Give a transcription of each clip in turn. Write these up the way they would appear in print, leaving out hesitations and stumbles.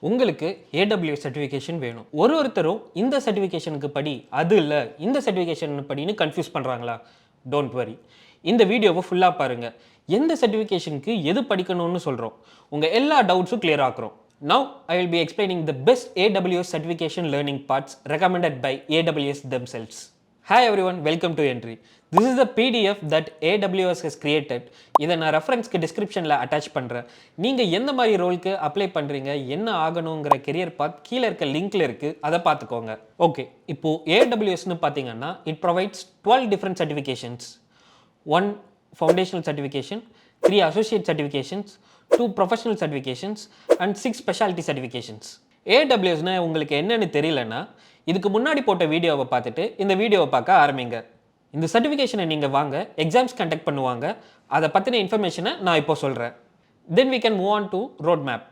உங்களுக்கு AWS certification வேணும். ஒருத்தரும் இந்த சர்டிஃபிகேஷனுக்கு படி, அது இல்ல இந்த சர்டிஃபிகேஷன் படின்னு கன்ஃபியூஸ் பண்றாங்களா? Don't worry. இந்த வீடியோவை ஃபுல்லா பாருங்க. எந்த சர்டிஃபிகேஷனுக்கு எது படிக்கணும்னு சொல்றோம். உங்க எல்லா டவுட்ஸும் clear ஆக்குறோம். Now I will be explaining the best AWS certification learning parts recommended by AWS themselves. Hi everyone, welcome to Entry. This is the PDF that AWS has created. இதை நான் ரெஃபரன்ஸ்க்கு டிஸ்கிரிப்ஷனில் அட்டாச் பண்ணுறேன். நீங்கள் எந்த மாதிரி ரோலுக்கு அப்ளை பண்ணுறீங்க, என்ன ஆகணுங்கிற கெரியர் பாத் கீழே இருக்க லிங்க்ல இருக்குது, அதை பார்த்துக்கோங்க. ஓகே, இப்போது AWSன்னு பார்த்தீங்கன்னா it provides 12 different certifications. 1 foundational certification, 3 associate certifications, 2 professional certifications and 6 specialty certifications. AWSனா உங்களுக்கு என்னன்னு தெரியலன்னா இதுக்கு முன்னாடி போட்ட வீடியோவை பார்த்துட்டு இந்த வீடியோவை பார்க்க ஆரம்பிங்க. இந்த சர்டிஃபிகேஷனை நீங்கள் வாங்க, எக்ஸாம்ஸ் கண்டக்ட் பண்ணுவாங்க, அதை பற்றின இன்ஃபர்மேஷனை நான் இப்போ சொல்கிறேன். Then we can move on to road map.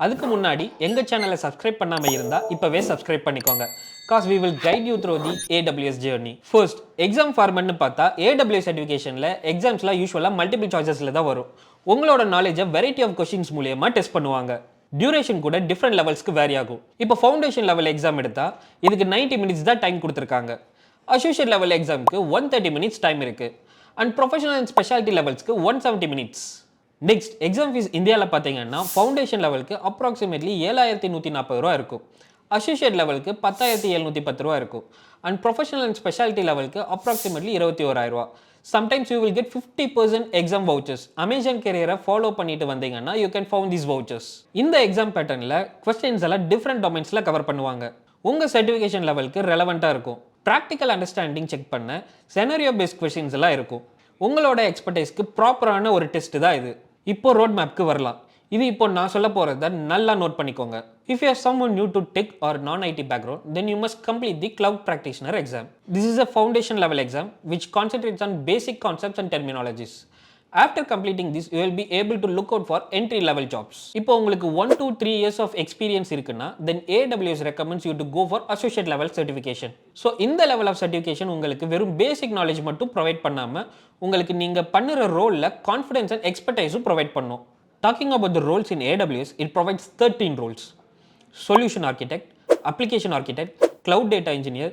அதுக்கு முன்னாடி எங்கள் சேனலை சப்ஸ்கிரைப் பண்ணாமல் இருந்தால் இப்போவே சப்ஸ்கிரைப் பண்ணிக்கோங்க. Cause we will guide you through the AWS journey. First, exam ஃபார்மெட்னு பார்த்தா AWS சர்டிஃபிகேஷனில் எக்ஸாம்ஸ்லாம் யூஸ்வலாக மல்டிபிள் சாய்ஸஸில் தான் வரும். உங்களோட நாலேஜை வெரைட்டி ஆஃப் கொஸ்டின்ஸ் மூலியமாக டெஸ்ட் பண்ணுவாங்க. டியூரேஷன் கூட டிஃப்ரெண்ட் லெவல்ஸ்க்கு வேரி ஆகும். இப்போ ஃபவுண்டேஷன் லெவல் எக்ஸாம் எடுத்தால் இதுக்கு 90 மினிட்ஸ் தான் டைம் கொடுத்துருக்காங்க. அசோசியேட் லெவல் எக்ஸாமுக்கு 130 மினிட்ஸ் டைம் இருக்குது. அண்ட் ப்ரொஃபஷனல் அண்ட் ஸ்பெஷாலிட்டி லெவல்ஸ்க்கு 170 மினிட்ஸ். நெக்ஸ்ட், எக்ஸாம் ஃபீஸ் இந்தியாவில் பார்த்தீங்கன்னா ஃபவுண்டேஷன் லெவலுக்கு அப்ராக்சிமேட்லி 7,140 ரூபா இருக்கும். அசோசியேட் லெவலுக்கு 10,710 ரூபா இருக்கும். அண்ட் ப்ரொஃபஷனல் அண்ட் ஸ்பெஷாலிட்டி லெவலுக்கு அப்ராக்சிமேட்லி 21,000 ரூபா. Sometimes you will get 50% exam vouchers. Amazon கெரியரை ஃபாலோ பண்ணிட்டு வந்தீங்கன்னா you can found these vouchers. இந்த எக்ஸாம் பேட்டர்னில் கொஸ்டின்ஸ் எல்லாம் டிஃப்ரெண்ட் டொமைன்ஸில் கவர் பண்ணுவாங்க. உங்கள் சர்டிஃபிகேஷன் லெவலுக்கு ரெலவெண்ட்டாக இருக்கும். ப்ராக்டிக்கல் அண்டர்ஸ்டாண்டிங் செக் பண்ண செனரியோ பேஸ்ட் கொஸ்டின்ஸ் எல்லாம் இருக்கும். உங்களோட எக்ஸ்பர்டைஸ்க்கு ப்ராப்பரான ஒரு டெஸ்ட் தான் இது. இப்போ ரோட் மேப்க்கு வரலாம். இது இப்போ நான் சொல்ல போகிறத நல்லா நோட் பண்ணிக்கோங்க. If you are someone new to tech or நான்-IT background, then you must complete the cloud practitioner exam. This is a foundation level exam which concentrates on basic concepts and terminologies. After completing this, you will be able to look out for entry level jobs. இப்போ உங்களுக்கு 1 to 3 years of experience இருக்குன்னா then AWS recommends you to go for associate level certification. So இந்த level of certification உங்களுக்கு வெறும் basic knowledge மட்டும் provide பண்ணாம உங்களுக்கு நீங்க பண்ணுற ரோல்ல கான்ஃபிடன்ஸ் அண்ட் எக்ஸ்பர்டைஸும் ப்ரொவைட் பண்ணும். Talking about the roles in AWS, it provides 13 roles. Solution architect, application architect, cloud data engineer,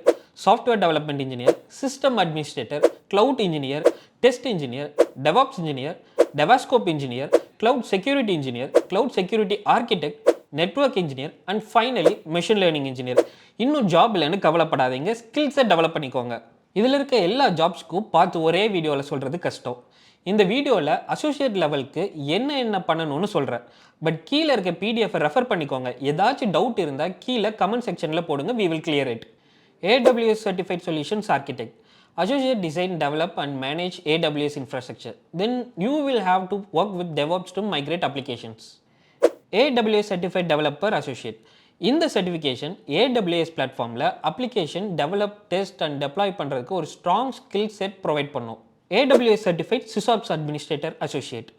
software development engineer, system administrator, cloud engineer, test engineer, DevOps engineer, DevOps engineer, cloud security engineer, cloud security architect, network engineer, and finally machine learning engineer. இன்னும் job இல்லைன்னு கவலைப்படாதீங்க, ஸ்கில்ஸை develop பண்ணிக்கோங்க. இதில் இருக்க எல்லா ஜாப்ஸ்க்கும் பார்த்து ஒரே வீடியோவில் சொல்கிறது கஷ்டம். இந்த வீடியோவில் அசோசியேட் லெவலுக்கு என்ன பண்ணணும்னு சொல்கிறேன். பட் கீழே இருக்க PDF ரெஃபர் பண்ணிக்கோங்க. ஏதாச்சும் டவுட் இருந்தால் கீழே கமெண்ட் செக்ஷனில் போடுங்க. we will clear it. AWS Certified Solutions Architect. Associate design, develop and manage AWS infrastructure. Then you will have to work with DevOps to migrate applications. AWS Certified Developer Associate. இந்த certification AWS பிளாட்ஃபார்மில் application develop, test and deploy பண்ணுறதுக்கு ஒரு strong skill set provide பண்ணும். AWS Certified SysOps Administrator Associate.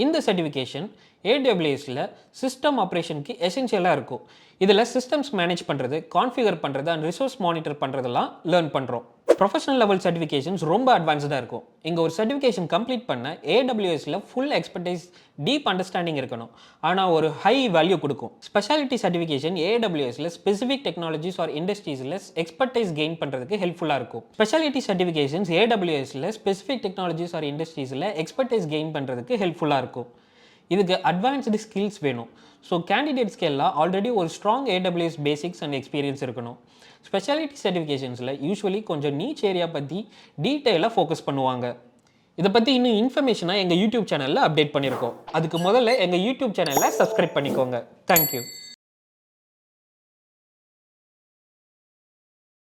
இந்த சர்டிஃபிகேஷன் AWSல system ஆப்ரேஷனுக்கு எசென்ஷியலாக இருக்கும். இதில் சிஸ்டம்ஸ் மேனேஜ் பண்ணுறது, கான்ஃபிகர் பண்ணுறது அண்ட் ரிசோர்ஸ் மானிட்டர் பண்ணுறதெல்லாம் லேர்ன் பண்ணுறோம். ப்ரொஃபஷனல் லெவல் சர்டிஃபிகேஷன்ஸ் ரொம்ப அட்வான்ஸ்டாக இருக்கும். இங்கே ஒரு சர்டிஃபிகேஷன் கம்ப்ளீட் பண்ண AWSல ஃபுல் எக்ஸ்பர்டைஸ், டீப் அண்டர்ஸ்டாண்டிங் இருக்கணும். ஆனால் ஒரு ஹை வேல்யூ கொடுக்கும். ஸ்பெஷாலிட்டி சர்டிஃபிகேஷன் AWSல ஸ்பெசிஃபிக் டெக்னாலஜிஸ் ஆர் இண்டஸ்ட்ரீஸில் எக்ஸ்பர்டைஸ் கெயின் பண்ணுறதுக்கு ஹெல்ப்ஃபுல்லாக இருக்கும். ஸ்பெஷாலிட்டி சர்டிஃபிகேஷன்ஸ் AWSல ஸ்பெசிஃபிக் டெக்னாலஜிஸ் ஆர் இண்டஸ்ட்ரீஸில் எக்ஸ்பர்டைஸ் கெயின் பண்ணுறதுக்கு ஹெல்ப்ஃபுல்லாக இருக்கும். இதுக்கு அட்வான்ஸ்டு ஸ்கில்ஸ் வேணும். ஸோ கேண்டிடேட்ஸ்க்கு எல்லாம் ஆல்ரெடி ஒரு strong AWS basics and experience இருக்கணும். ஸ்பெஷாலிட்டி சர்டிஃபிகேஷன்ஸில் யூஸ்வலி கொஞ்சம் நீச் ஏரியா பற்றி டீட்டெயிலாக ஃபோக்கஸ் பண்ணுவாங்க. இதை பற்றி இன்னும் இன்ஃபர்மேஷனாக எங்கள் யூடியூப் சேனலில் அப்டேட் பண்ணியிருக்கோம். அதுக்கு முதல்ல எங்கள் யூடியூப் சேனலில் சப்ஸ்கிரைப் பண்ணிக்கோங்க. தேங்க்யூ.